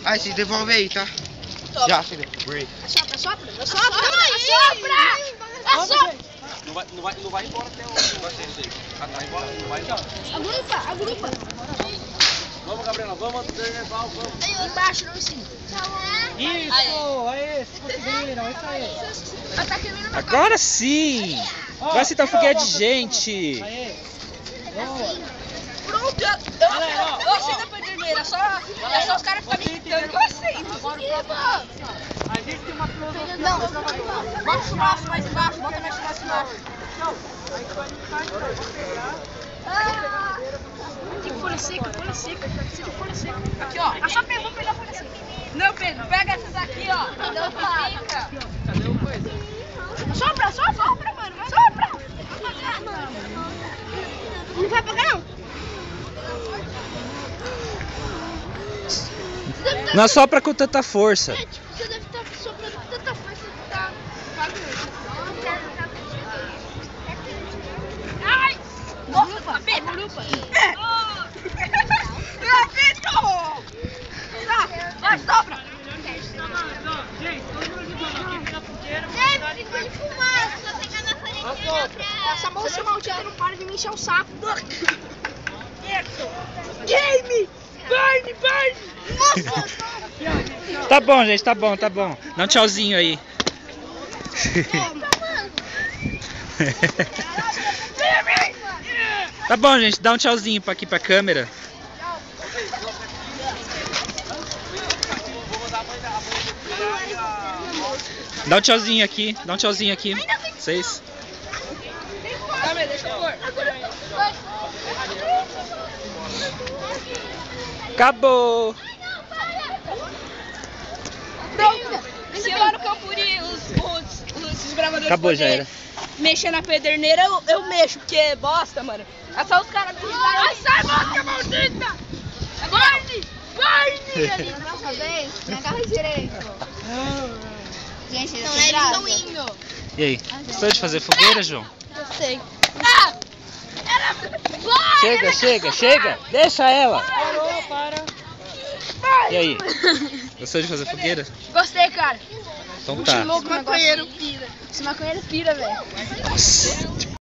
Aí, se devolve aí, tá? Toma. Já, filho. Assopra. Não vai embora até o... Não vai embora. Agrupa. Vamos, Gabriela, vamos, Derneval, vamos. Embaixo, não em cima. Isso, aí, se conseguiram, isso aí. Tá querendo na Agora sim! Agora você tá fogueira de gente! Aí. Boa. Pronto, eu achei da pederneira, é só os caras ficarem me gritando que eu aceito. A gente tem uma filosofia. Não, bota o chumaço mais embaixo, bota mais chumaço embaixo. Aí tu vai limpar, vou pegar. Tem folha seca. Aqui, ó. Eu vou pegar a folha seca. Não, Pedro, pega essas aqui, ó. Não fica. Cadê o coisa? Sopra, mano. Sopra. Não vai pegar, não? Não assopra com tanta força. Você deve estar soprando com tanta força que tá bagulho. Ai! Nossa, Pedro! Vai, sopra! Gente, todo mundo junto aqui na fogueira. Essa moça maldita não para de me encher o saco. Game! Burn! Nossa! Tá bom, gente, tá bom. Dá um tchauzinho aí. Tá bom, gente, dá um tchauzinho aqui pra câmera. Dá um tchauzinho aqui, Vocês. Calma, deixa eu pôr. Acabou! Se lá no Campuri os desbravadores Acabou, já era. mexer na pederneira, eu mexo, porque é bosta, mano. É só os caras me gritarem. Ai, sai, mosca maldita! Burn! Ali, próxima vez, me agarra direito. Gente, eles estão indo. E aí, gostou de fazer fogueira, João? Eu sei. Chega! Deixa ela! Parou, para. E aí, gostou de fazer fogueira? Gostei, cara. Então tá. Esse maconheiro pira, velho. Nossa.